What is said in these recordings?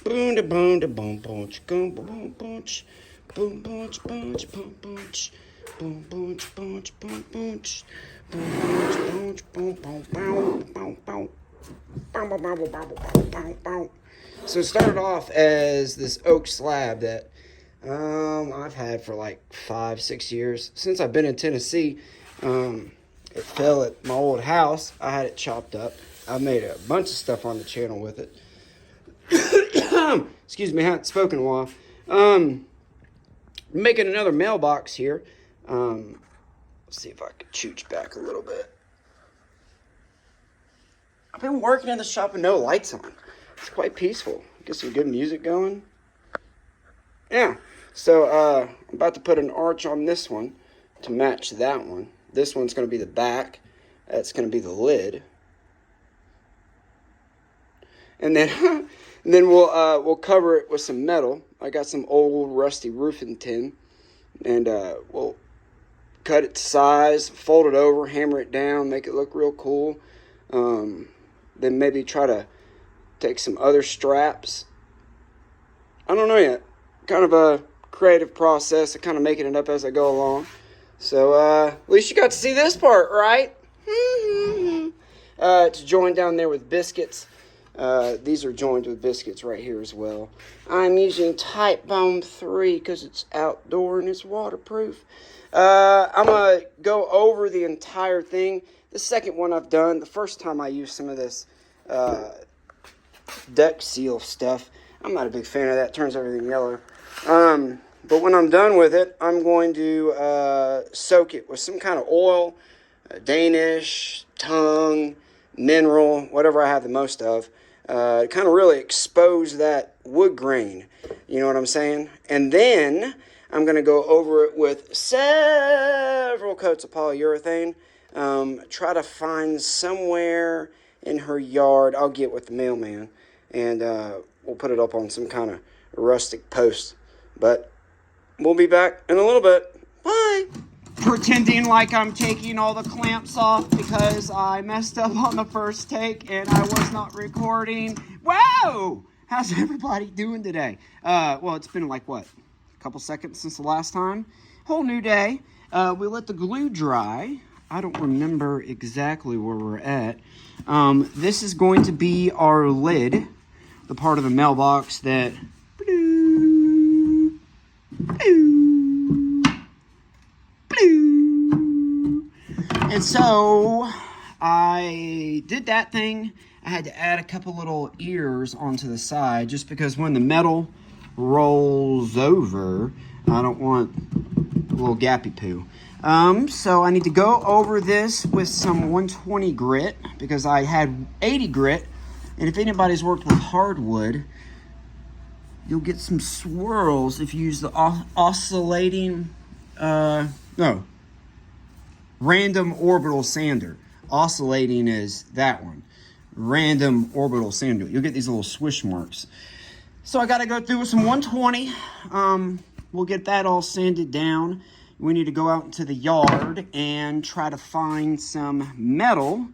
Boom da boom da boom bunch, boom boom bunch, boom bunch bunch boom bunch, boom bunch bunch boom bunch, boom bunch bunch boom boom boom boom boom. So it started off as this oak slab that I've had for like 5-6 years. Since I've been in Tennessee, it fell at my old house. I had it chopped up. I made a bunch of stuff on the channel with it. Excuse me, I haven't spoken in a while. Making another mailbox here. Let's see if I can chooch back a little bit. I've been working in the shop with no lights on. It's quite peaceful. Get some good music going. Yeah. So I'm about to put an arch on this one to match that one. This one's going to be the back. That's going to be the lid. And then we'll cover it with some metal. I got some old rusty roofing tin, and we'll cut it to size, fold it over, hammer it down, make it look real cool. Then maybe try to take some other straps. I don't know yet. Kind of a creative process. I'm kind of making it up as I go along. So at least you got to see this part, right? It's joined down there with biscuits. These are joined with biscuits right here as well. I'm using Type Bone 3 because it's outdoor and it's waterproof. I'm going to go over the entire thing. The second one I've done, the first time I used some of this deck seal stuff. I'm not a big fan of that. It turns everything yellow. But when I'm done with it, I'm going to soak it with some kind of oil, Danish, tongue, mineral, whatever I have the most of. Kind of really expose that wood grain. You know what I'm saying? And then I'm going to go over it with several coats of polyurethane. Try to find somewhere in her yard. I'll get with the mailman, and we'll put it up on some kind of rustic post. But we'll be back in a little bit. Bye. Pretending like I'm taking all the clamps off because I messed up on the first take and I was not recording. Whoa! How's everybody doing today? Well, it's been like, what, a couple seconds since the last time? Whole new day. We let the glue dry. I don't remember exactly where we're at. This is going to be our lid, the part of the mailbox that... And so I did that thing. I had to add a couple little ears onto the side just because when the metal rolls over, I don't want a little gappy poo. So I need to go over this with some 120 grit because I had 80 grit. And if anybody's worked with hardwood, you'll get some swirls if you use the oscillating, random orbital sander. Oscillating is that one. Random orbital sander. You'll get these little swish marks. So I got to go through with some 120. We'll get that all sanded down. We need to go out into the yard and try to find some metal.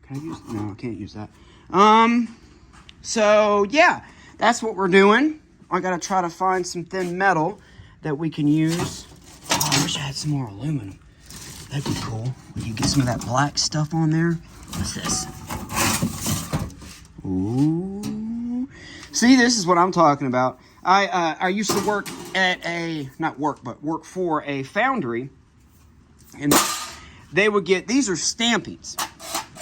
Can I use... No, I can't use that. So, yeah. That's what we're doing. I got to try to find some thin metal that we can use. Oh, I wish I had some more aluminum. That'd be cool. We can get some of that black stuff on there. What's this? Ooh. See, this is what I'm talking about. I used to work at work for a foundry. And they would get, these are stampings.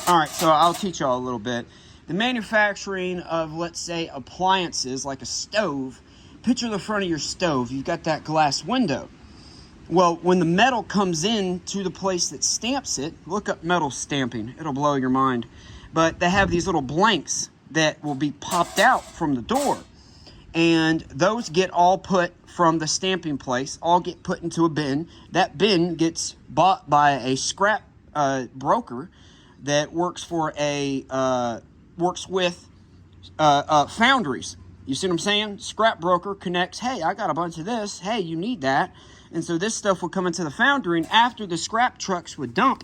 All right, so I'll teach y'all a little bit. The manufacturing of, let's say, appliances like a stove. Picture the front of your stove. You've got that glass window. Well, when the metal comes in to the place that stamps it, look up metal stamping. It'll blow your mind. But they have these little blanks that will be popped out from the door. And those get all put from the stamping place, all get put into a bin. That bin gets bought by a scrap broker that works for works with foundries. You see what I'm saying? Scrap broker connects, hey, I got a bunch of this. Hey, you need that. And so this stuff would come into the foundry, and after the scrap trucks would dump,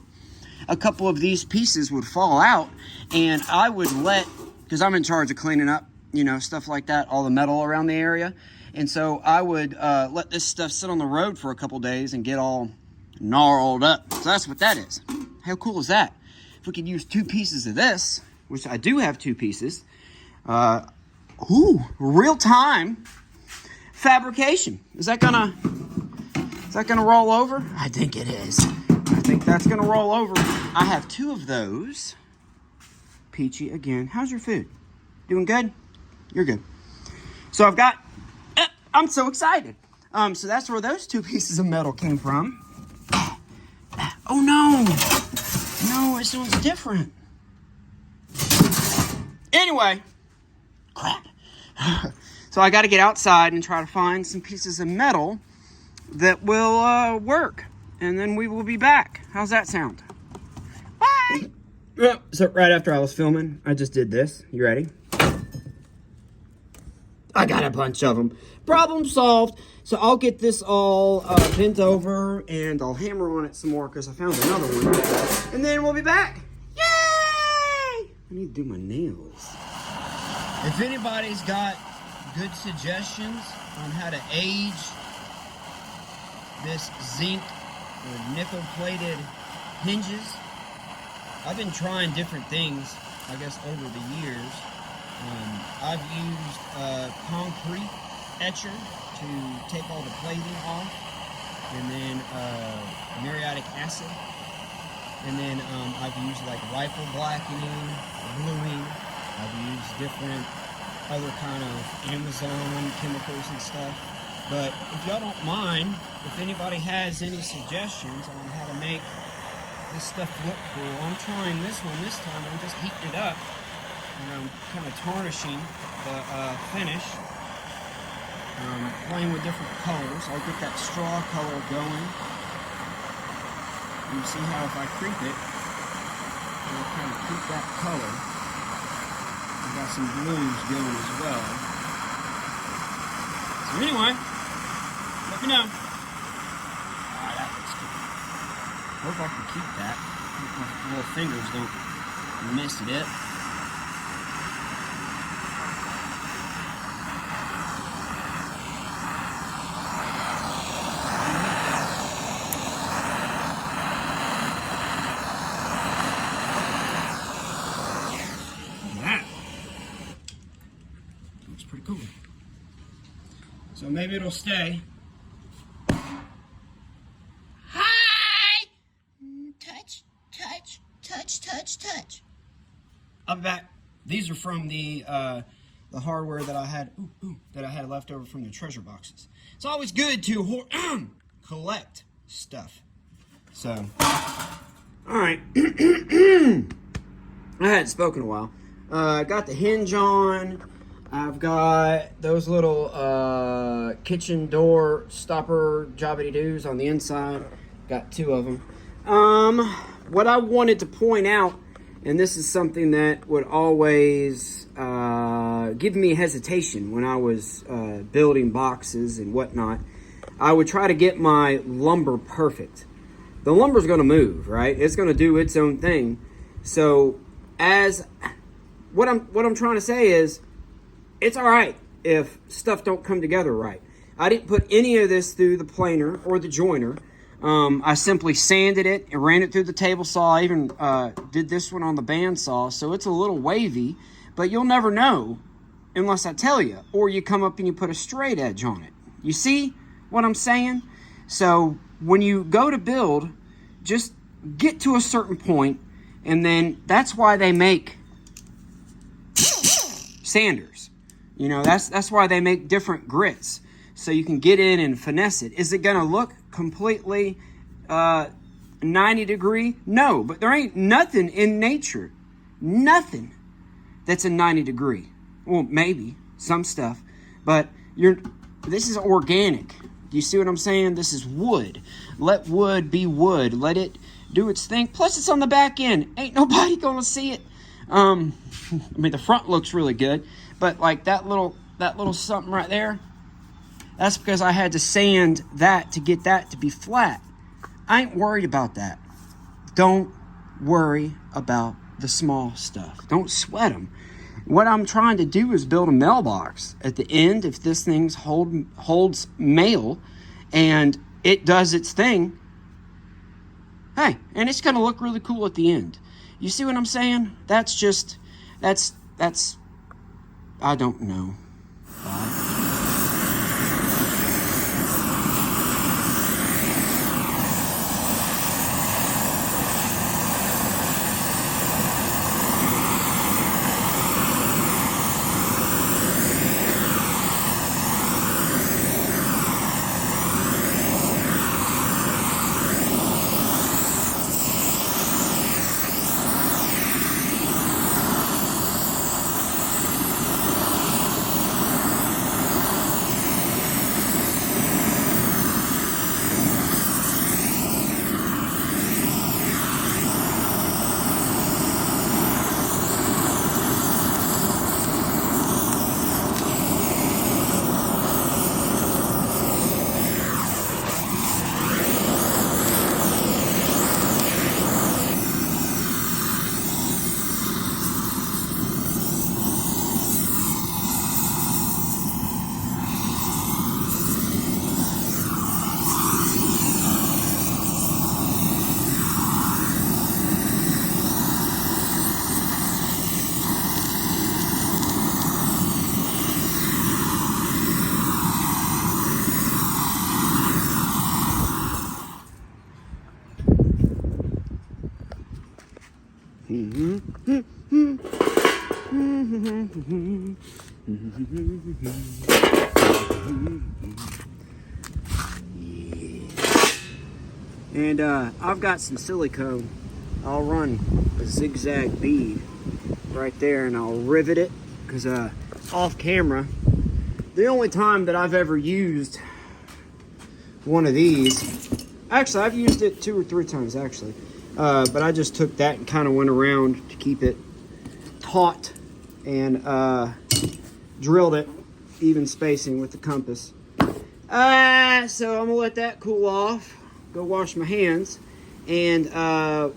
a couple of these pieces would fall out, and I would let, because I'm in charge of cleaning up you know, stuff like that, all the metal around the area. And so I would let this stuff sit on the road for a couple days and get all gnarled up. So that's what that is. How cool is that? If we could use 2 pieces of this, which I do have 2 pieces, real-time fabrication. Is that gonna roll over? I think it is. I think that's gonna roll over. I have 2 of those. Peachy again. How's your food? Doing good? You're good. So I've got, I'm so excited. So that's where those 2 pieces of metal came from. Oh no, this one's different. Anyway, crap. So I got to get outside and try to find some pieces of metal that will work. And then we will be back. How's that sound? Bye! So right after I was filming, I just did this. You ready? I got a bunch of them. Problem solved. So I'll get this all bent over and I'll hammer on it some more because I found another one. And then we'll be back. Yay! I need to do my nails. If anybody's got good suggestions on how to age this zinc or nickel-plated hinges, I've been trying different things, I guess, over the years. I've used concrete etcher to take all the plating off, and then muriatic acid, and then I've used like rifle blackening, bluing. I've used different other kind of Amazon chemicals and stuff. But if y'all don't mind, if anybody has any suggestions on how to make this stuff look cool, I'm trying this one this time. I'm just heating it up and I'm kind of tarnishing the finish. Playing with different colors. I'll get that straw color going. You see how if I creep it, it'll kind of keep that color. I've got some blues going as well. So anyway, let me know. Ah, that looks good. Hope I can keep that. Hope my little fingers don't miss it. Pretty cool. So maybe it'll stay. Hi! Touch, touch, touch, touch, touch. I'm back. These are from the hardware that I had left over from the treasure boxes. It's always good to collect stuff. So, all right. I hadn't spoken in a while. I got the hinge on. I've got those little kitchen door stopper jobbity-doos on the inside. Got 2 of them. What I wanted to point out, and this is something that would always give me hesitation when I was building boxes and whatnot, I would try to get my lumber perfect. The lumber's going to move, right? It's going to do its own thing. So, what I'm trying to say is, it's all right if stuff don't come together right. I didn't put any of this through the planer or the joiner. I simply sanded it and ran it through the table saw. I even did this one on the bandsaw, so it's a little wavy, but you'll never know unless I tell you, or you come up and you put a straight edge on it. You see what I'm saying? So when you go to build, just get to a certain point, and then that's why they make sanders. You know, that's why they make different grits, so you can get in and finesse it. Is it going to look completely 90 degree? No, but there ain't nothing in nature, nothing that's a 90 degree. Well, maybe some stuff, but this is organic. Do you see what I'm saying? This is wood. Let wood be wood. Let it do its thing. Plus, it's on the back end. Ain't nobody going to see it. I mean, the front looks really good. But like that little something right there, that's because I had to sand that to get that to be flat. I ain't worried about that. Don't worry about the small stuff. Don't sweat them. What I'm trying to do is build a mailbox at the end. If this thing holds mail and it does its thing, hey, and it's going to look really cool at the end. You see what I'm saying? That's I don't know. And I've got some silicone. I'll run a zigzag bead right there and I'll rivet it, because off camera, the only time that I've ever used one of these, actually I've used it 2 or 3 times actually, but I just took that and kind of went around to keep it taut and drilled it even spacing with the compass. So I'm gonna let that cool off, go wash my hands, and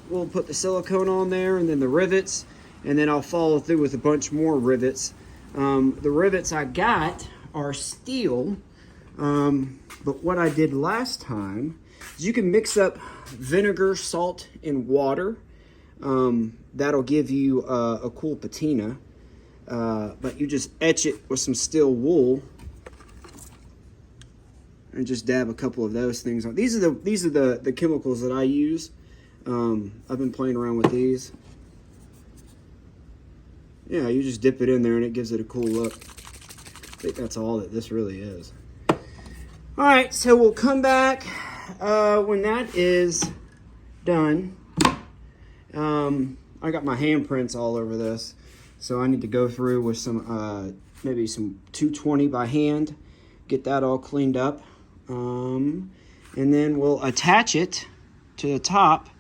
we'll put the silicone on there and then the rivets, and then I'll follow through with a bunch more rivets. The rivets I got are steel, but what I did last time is you can mix up vinegar, salt, and water. That'll give you a cool patina, but you just etch it with some steel wool and just dab a couple of those things on. These are the chemicals that I use. I've been playing around with these. Yeah, you just dip it in there and it gives it a cool look. I think that's all that this really is. All right, so we'll come back when that is done. I got my handprints all over this, so I need to go through with some maybe some 220 by hand, get that all cleaned up, and then we'll attach it to the top.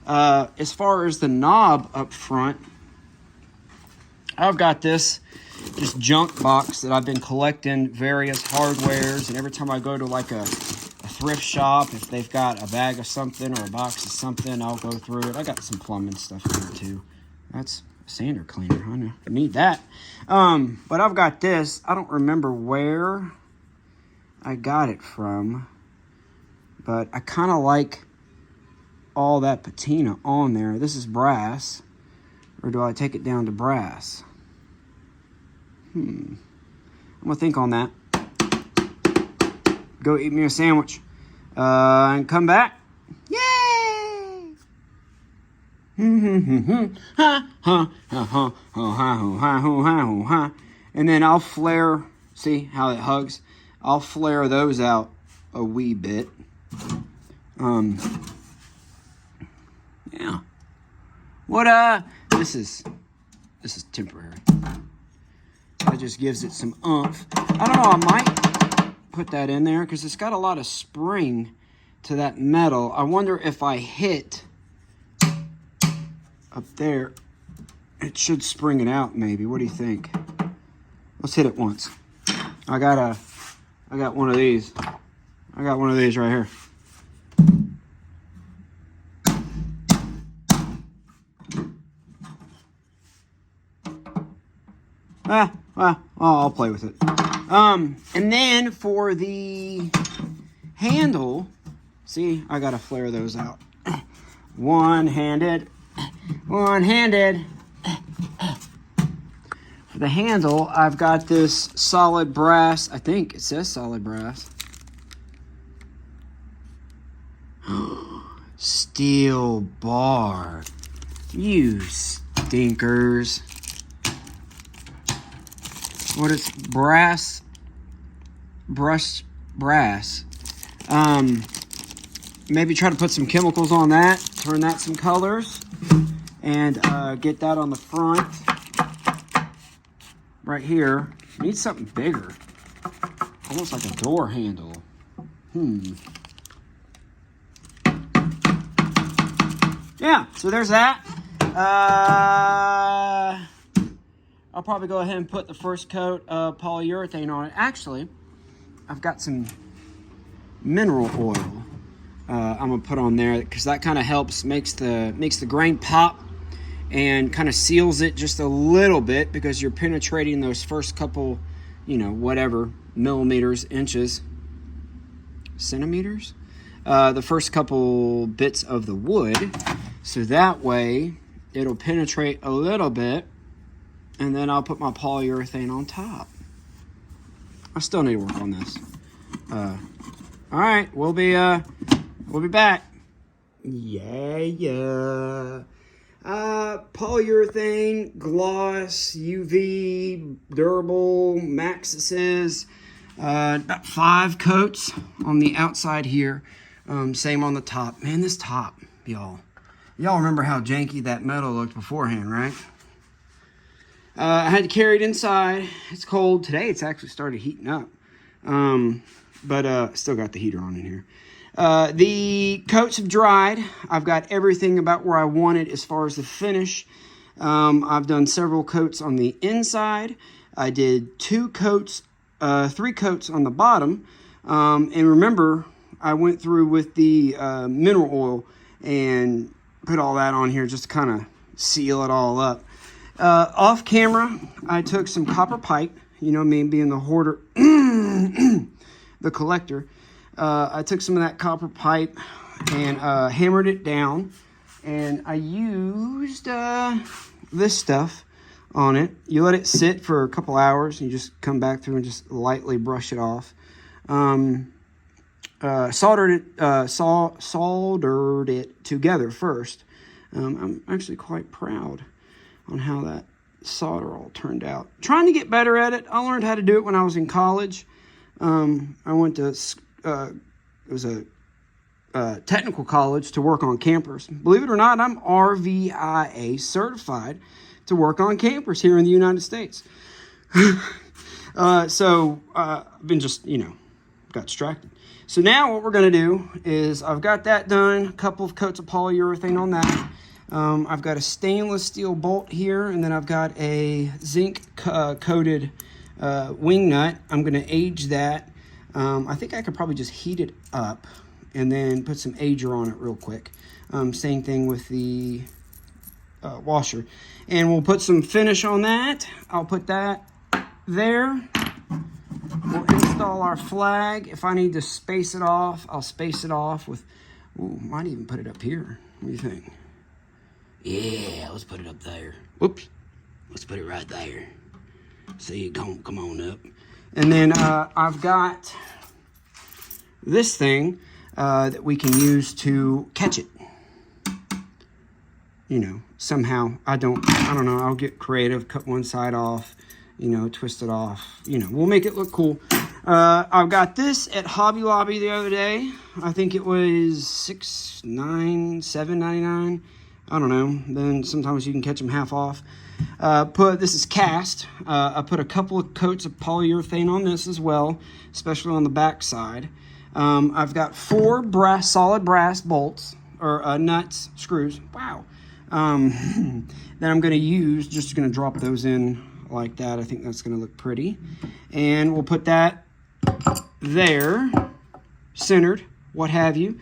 As far as the knob up front, I've got this junk box that I've been collecting various hardwares, and every time I go to like a thrift shop, if they've got a bag of something or a box of something, I'll go through it. I got some plumbing stuff here too. That's a sander cleaner. I know I need that. But I've got this. I don't remember where I got it from, but I kind of like all that patina on there. This is brass, or do I take it down to brass? I'm gonna think on that. Go eat me a sandwich, and come back. Yay! And then I'll flare. See how it hugs? I'll flare those out a wee bit. Yeah. What this is temporary. That just gives it some oomph. I don't know, I might put that in there because it's got a lot of spring to that metal. I wonder if I hit up there, it should spring it out maybe. What do you think? Let's hit it once. I got one of these. I got one of these right here. Well, I'll play with it. And then for the handle, see, I gotta flare those out. One-handed. For the handle, I've got this solid brass. I think it says solid brass. Steel bar. You stinkers. What is brass? Brushed brass. Maybe try to put some chemicals on that. Turn that some colors. And get that on the front. Right here. Need something bigger. Almost like a door handle. Yeah, so there's that. I'll probably go ahead and put the first coat of polyurethane on it. Actually, I've got some mineral oil I'm gonna put on there because that kind of helps, makes the grain pop and kind of seals it just a little bit because you're penetrating those first couple, whatever, millimeters, inches, centimeters, the first couple bits of the wood. So that way it'll penetrate a little bit, and then I'll put my polyurethane on top. I still need to work on this. All right, we'll be back. Yeah. Polyurethane, gloss, UV, durable, Maxxis, about 5 coats on the outside here. Same on the top. Man, this top, y'all. Y'all remember how janky that metal looked beforehand, right? I had to carry it inside. It's cold. Today it's actually started heating up. But still got the heater on in here. The coats have dried. I've got everything about where I want it as far as the finish. I've done several coats on the inside. I did 3 coats on the bottom. And remember, I went through with the mineral oil and put all that on here just to kind of seal it all up. Off camera, I took some copper pipe, me being the hoarder, the collector. I took some of that copper pipe and hammered it down, and I used this stuff on it. You let it sit for a couple hours, and you just come back through and just lightly brush it off. Soldered it together first. I'm actually quite proud on how that solder all turned out. Trying to get better at it. I learned how to do it when I was in college. I went to it was a technical college to work on campers. Believe it or not, I'm RVIA certified to work on campers here in the United States. So I've been just, got distracted. So now what we're going to do is I've got that done, a couple of coats of polyurethane on that. I've got a stainless steel bolt here, and then I've got a zinc coated wing nut. I'm going to age that. I think I could probably just heat it up and then put some ager on it real quick. Same thing with the washer. And we'll put some finish on that. I'll put that there. We'll install our flag. If I need to space it off, I'll space it off with, might even put it up here. What do you think? Yeah, let's put it up there. Whoops. Let's put it right there. See, come on up. And then I've got this thing that we can use to catch it. Somehow, I don't know, I'll get creative, cut one side off, twist it off, we'll make it look cool. I've got this at Hobby Lobby the other day. I think it was $7.99. I don't know. Then sometimes you can catch them half off. This is cast. I put a couple of coats of polyurethane on this as well, especially on the back side. I've got 4 solid brass bolts, or nuts, screws. Wow. That I'm going to use, just going to drop those in like that. I think that's going to look pretty. And we'll put that there, centered, what have you.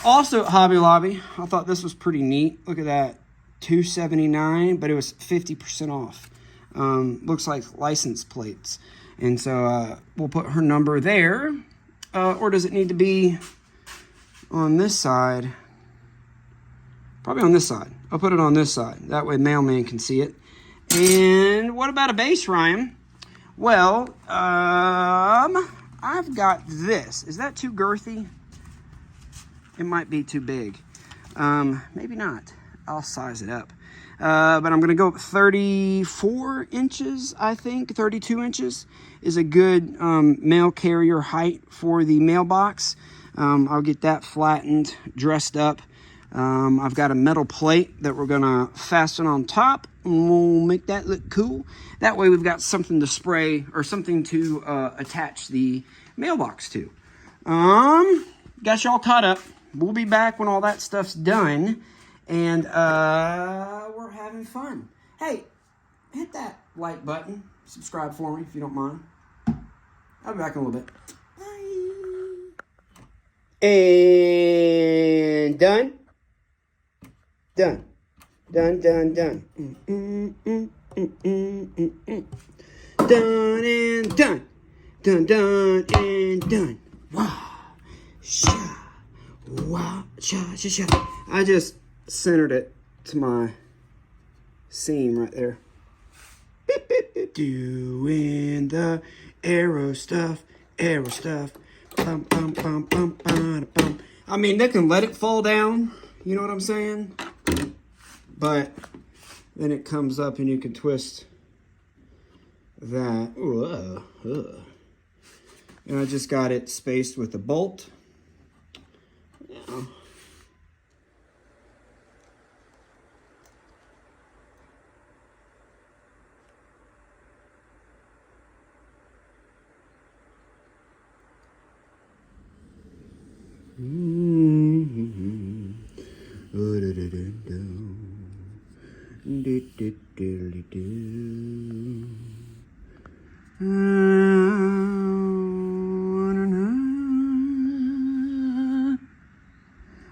Also at Hobby Lobby, I thought this was pretty neat. Look at that, $2.79, but it was 50% off. looks like license plates. And so we'll put her number there. Or does it need to be on this side? Probably on this side. I'll put it on this side. That way mailman can see it. And what about a base, Ryan? Well, I've got this. Is that too girthy? It might be too big. Maybe not. I'll size it up. But I'm going to go up 34 inches, I think. 32 inches is a good mail carrier height for the mailbox. I'll get that flattened, dressed up. I've got a metal plate that we're going to fasten on top, and we'll make that look cool. That way we've got something to spray or something to attach the mailbox to. Got y'all caught up. We'll be back when all that stuff's done, and we're having fun. Hey, hit that like button. Subscribe for me if you don't mind. I'll be back in a little bit. Bye. And done. Done. Done, done, done. Done and done. Done, done and done. Wow. Sha. Wow. Sha, sha, sha. I just centered it to my seam right there. Beep, beep, beep. Doing the arrow stuff. Arrow stuff. Bum, bum, bum, bum, bum, bum. I mean, they can let it fall down. You know what I'm saying? But then it comes up and you can twist that. And I just got it spaced with a bolt. Yeah.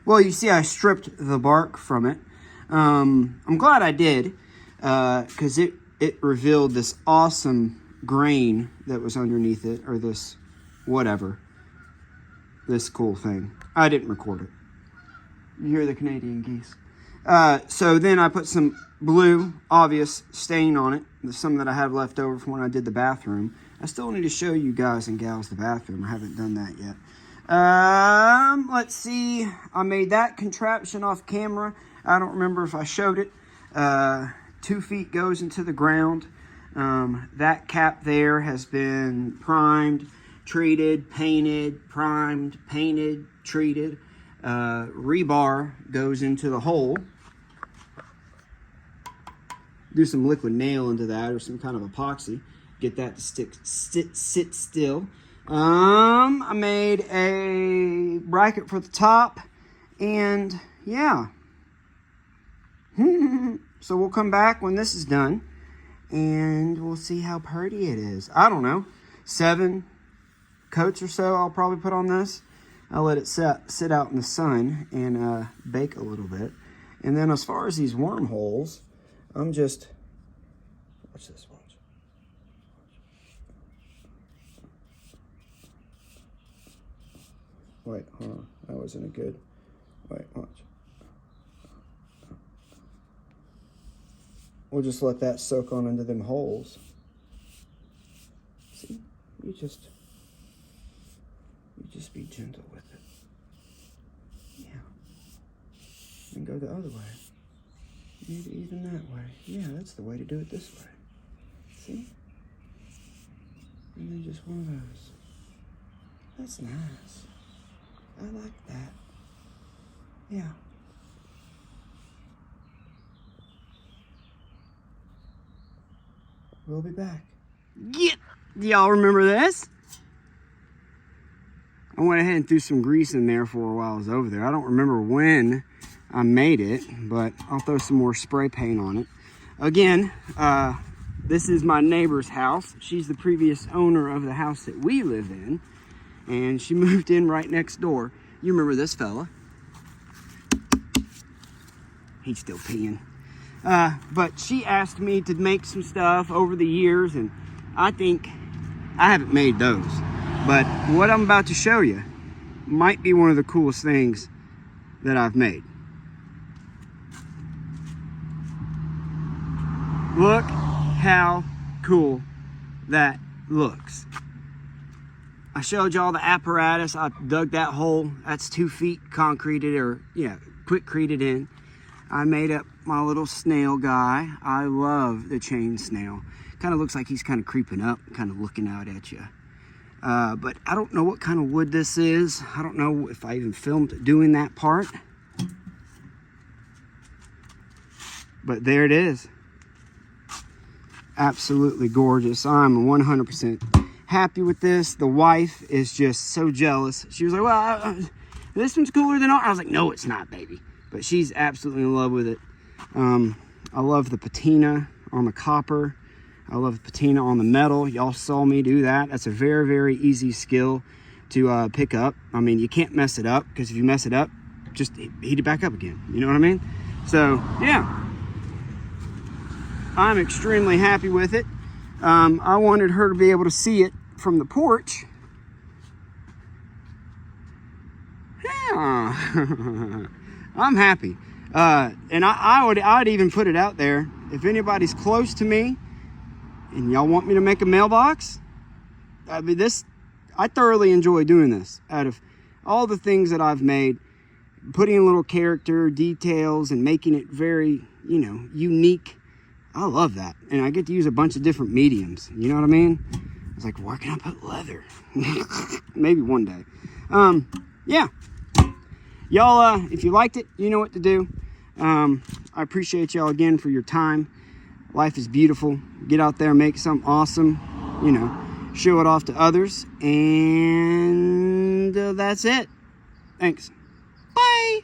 Well, you see, I stripped the bark from it. I'm glad I did, because it revealed this awesome grain that was underneath it, or this whatever, this cool thing. I didn't record it. You hear the Canadian geese. So then I put some blue, obvious stain on it. There's some that I have left over from when I did the bathroom. I still need to show you guys and gals the bathroom. I haven't done that yet. Let's see. I made that contraption off camera. I don't remember if I showed it. 2 feet goes into the ground. That cap there has been primed, treated, painted, primed, painted, treated. Rebar goes into the hole. Do some liquid nail into that or some kind of epoxy. Get that to sit still. I made a bracket for the top, and yeah. So we'll come back when this is done, and we'll see how pretty it is. I don't know, 7 coats or so I'll probably put on this. I'll let it sit out in the sun and bake a little bit. And then as far as these wormholes, I'm just, watch this, watch. Wait, hold on, that wasn't a good, wait, watch. We'll just let that soak on into them holes. See, you just be gentle with it. Yeah. And go the other way. Maybe even that way. Yeah, that's the way to do it this way. See? And then just one of those. That's nice. I like that. Yeah. We'll be back. Yeah. Y'all remember this? I went ahead and threw some grease in there for a while I was over there. I don't remember when I made it, but I'll throw some more spray paint on it. Again, this is my neighbor's house. She's the previous owner of the house that we live in, and she moved in right next door. You remember this fella. He's still peeing. But she asked me to make some stuff over the years, and I think I haven't made those. But what I'm about to show you might be one of the coolest things that I've made. Look how cool that looks. I showed you all the apparatus. I dug that hole. That's 2 feet concreted, or quick-creted in. I made up my little snail guy. I love the chain snail. Kind of looks like he's kind of creeping up, kind of looking out at you. But I don't know what kind of wood this is. I don't know if I even filmed doing that part. But there it is. Absolutely gorgeous. I'm 100% happy with this. The wife is just so jealous. She was like, well, this one's cooler than ours. I was like, no, it's not, baby. But she's absolutely in love with it. I love the patina on the copper. I love the patina on the metal. Y'all saw me do that. That's a very, very easy skill to pick up. I mean, you can't mess it up, because if you mess it up, just heat it back up again. You know what I mean? So, yeah. I'm extremely happy with it. I wanted her to be able to see it from the porch. Yeah. I'm happy. And I'd even put it out there. If anybody's close to me and y'all want me to make a mailbox, I mean, I thoroughly enjoy doing this. Out of all the things that I've made, putting in little character details and making it very, unique. I love that. And I get to use a bunch of different mediums. You know what I mean? I was like, where can I put leather? Maybe one day. Yeah. Y'all, if you liked it, you know what to do. I appreciate y'all again for your time. Life is beautiful. Get out there, make something awesome. Show it off to others. And that's it. Thanks. Bye.